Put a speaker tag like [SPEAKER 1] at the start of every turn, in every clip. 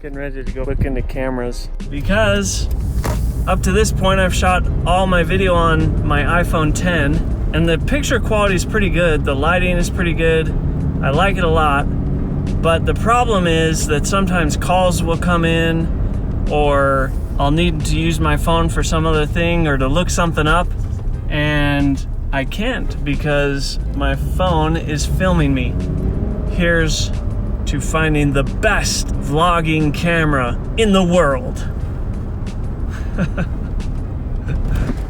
[SPEAKER 1] Getting ready to go look into cameras because up to this point I've shot all my video on my iPhone 10 and the picture quality is pretty good. The lighting is pretty good. I like it a lot. But the problem is that sometimes calls will come in or I'll need to use my phone for some other thing or to look something up and I can't because my phone is filming me. Here's to finding the best vlogging camera in the world.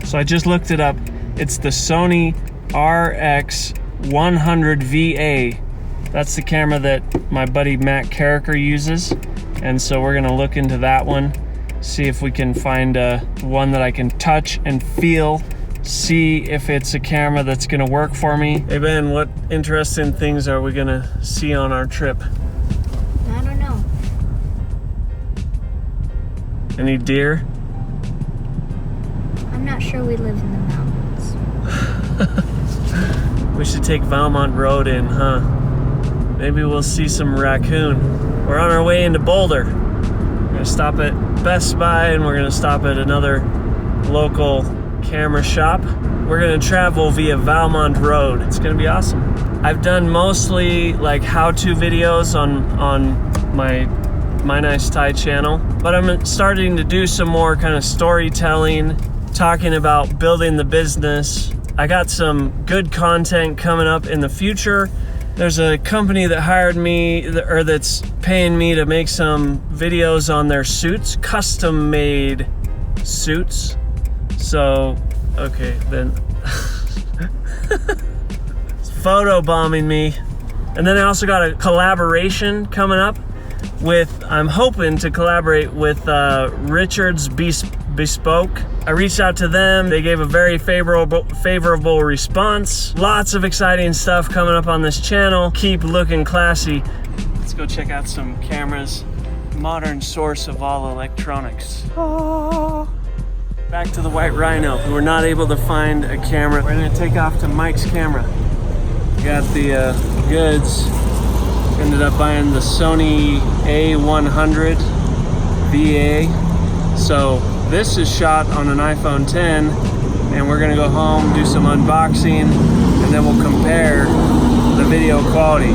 [SPEAKER 1] So I just looked it up. It's the Sony RX100VA. That's the camera that my buddy Matt Carricker uses. And so we're gonna look into that one, see if we can find one that I can touch and feel, see if it's a camera that's gonna work for me. Hey Ben, what interesting things are we gonna see on our trip?
[SPEAKER 2] I don't know.
[SPEAKER 1] Any deer?
[SPEAKER 2] I'm not sure we live in the mountains.
[SPEAKER 1] We should take Valmont Road in, huh? Maybe we'll see some raccoon. We're on our way into Boulder. We're gonna stop at Best Buy and we're gonna stop at another local camera shop. We're gonna travel via Valmont Road. It's gonna be awesome. I've done mostly like how-to videos on my MyNiceTie channel, but I'm starting to do some more kind of storytelling, talking about building the business. I got some good content coming up in the future. There's a company that hired me, or that's paying me to make some videos on their suits, custom made suits. So, okay, then it's photo bombing me. And then I also got a collaboration coming up with, I'm hoping to collaborate with Richard's Bespoke. I reached out to them. They gave a very favorable response. Lots of exciting stuff coming up on this channel. Keep looking classy. Let's go check out some cameras. Modern source of all electronics. Oh. Back to the White Rhino. We were not able to find a camera. We're gonna take off to Mike's camera. Got the goods. Ended up buying the Sony A100 VA. So this is shot on an iPhone 10 and we're gonna go home, do some unboxing, and then we'll compare the video quality.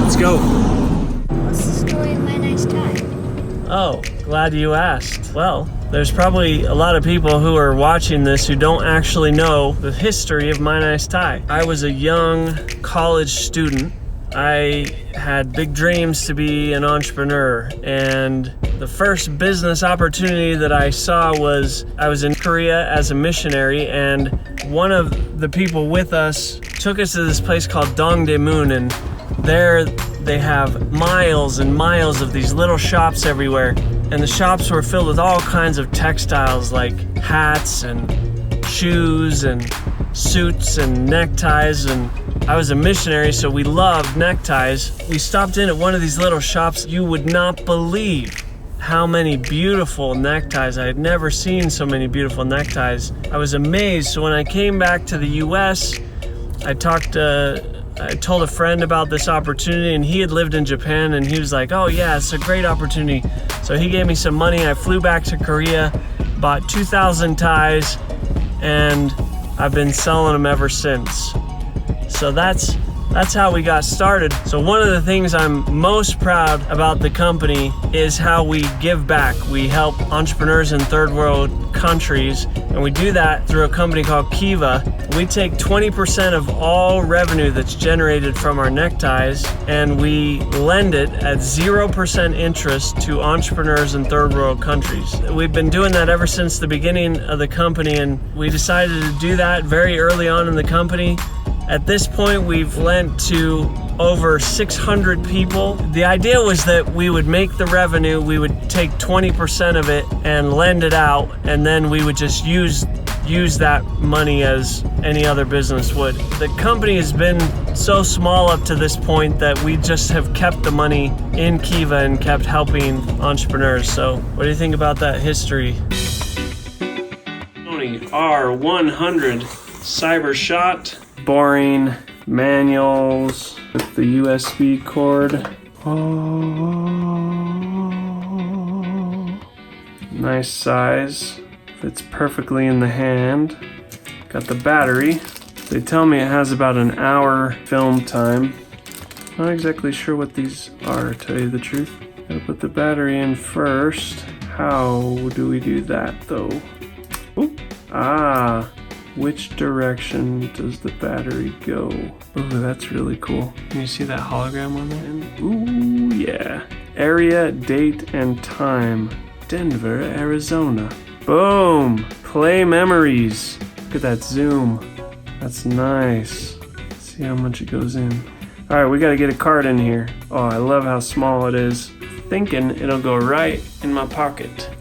[SPEAKER 1] Let's go.
[SPEAKER 2] What's the story of MyNiceTie?
[SPEAKER 1] Oh, glad you asked. Well, there's probably a lot of people who are watching this who don't actually know the history of MyNiceTie. I was a young college student. I had big dreams to be an entrepreneur, and the first business opportunity that I saw was I was in Korea as a missionary, and one of the people with us took us to this place called Dongdaemun, and there they have miles and miles of these little shops everywhere, and the shops were filled with all kinds of textiles like hats and shoes and suits and neckties, and I was a missionary, so we loved neckties. We stopped in at one of these little shops. You would not believe how many beautiful neckties. I had never seen so many beautiful neckties. I was amazed. So when I came back to the US, I told a friend about this opportunity, and he had lived in Japan, and he was like, oh yeah, it's a great opportunity. So he gave me some money. I flew back to Korea, bought 2,000 ties, and I've been selling them ever since. So that's how we got started. So one of the things I'm most proud about the company is how we give back. We help entrepreneurs in third world countries, and we do that through a company called Kiva. We take 20% of all revenue that's generated from our neckties, and we lend it at 0% interest to entrepreneurs in third world countries. We've been doing that ever since the beginning of the company, and we decided to do that very early on in the company. At this point, we've lent to over 600 people. The idea was that we would make the revenue, we would take 20% of it and lend it out, and then we would just use that money as any other business would. The company has been so small up to this point that we just have kept the money in Kiva and kept helping entrepreneurs. So what do you think about that history? Sony R100 Cyber Shot. Boring manuals with the USB cord. Oh. Nice size. Fits perfectly in the hand. Got the battery. They tell me it has about an hour film time. Not exactly sure what these are, to tell you the truth. Gotta put the battery in first. How do we do that though? Ooh. Ah, which direction does the battery go? Ooh, that's really cool. Can you see that hologram on there? And, ooh, yeah. Area, date, and time. Denver, Arizona. Boom! Play memories. Look at that zoom. That's nice. See how much it goes in. All right, we gotta get a card in here. Oh, I love how small it is. Thinking it'll go right in my pocket.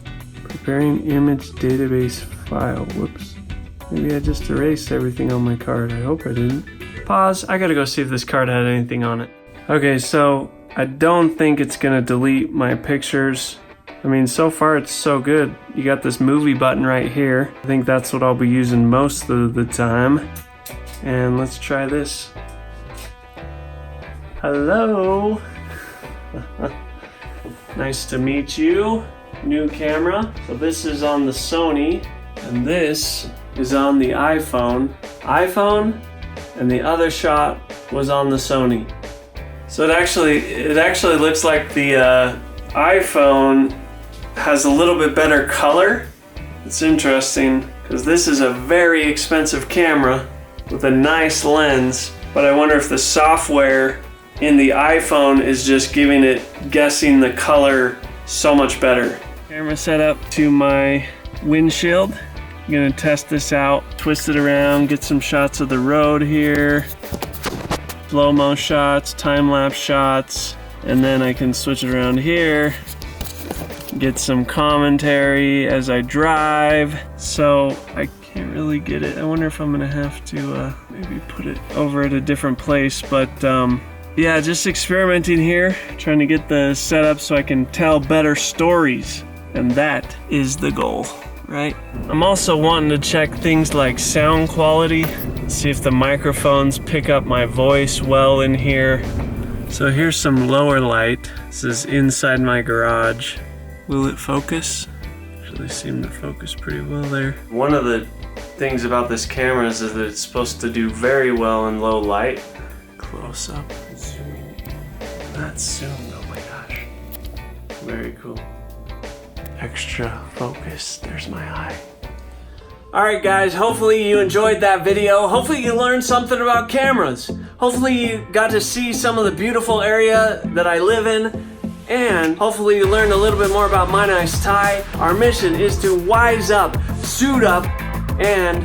[SPEAKER 1] Preparing image database file. Whoops. Maybe I just erased everything on my card. I hope I didn't. Pause. I gotta go see if this card had anything on it. Okay, so I don't think it's gonna delete my pictures. I mean, so far it's so good. You got this movie button right here. I think that's what I'll be using most of the time. And let's try this. Hello. Nice to meet you. New camera. So this is on the Sony, and this is on the iPhone. And the other shot was on the Sony. So it actually looks like the iPhone has a little bit better color. It's interesting because this is a very expensive camera with a nice lens, but I wonder if the software in the iPhone is just giving it, guessing the color so much better. Camera set up to my windshield. I'm gonna test this out, twist it around, get some shots of the road here, slow-mo shots, time-lapse shots, and then I can switch it around here, get some commentary as I drive. So I can't really get it. I wonder if I'm gonna have to maybe put it over at a different place, but yeah, just experimenting here, trying to get the setup so I can tell better stories, and that is the goal, right? I'm also wanting to check things like sound quality, see if the microphones pick up my voice well in here. So here's some lower light. This is inside my garage. Will it focus? Actually seemed to focus pretty well there. One of the things about this camera is that it's supposed to do very well in low light. Close up, zooming in. That's zoomed, oh my gosh. Very cool. Extra focus, there's my eye. Alright guys, hopefully you enjoyed that video. Hopefully you learned something about cameras. Hopefully you got to see some of the beautiful area that I live in. And hopefully you learned a little bit more about MyNiceTie. Our mission is to wise up, suit up, and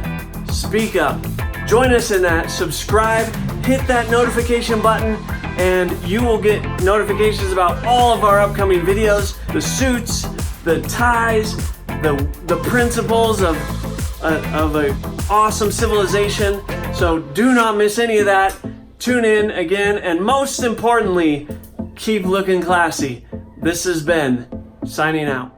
[SPEAKER 1] speak up. Join us in that, subscribe, hit that notification button, and you will get notifications about all of our upcoming videos, the suits, the ties, the principles of an awesome civilization. So do not miss any of that. Tune in again, and most importantly, keep looking classy. This has been signing out.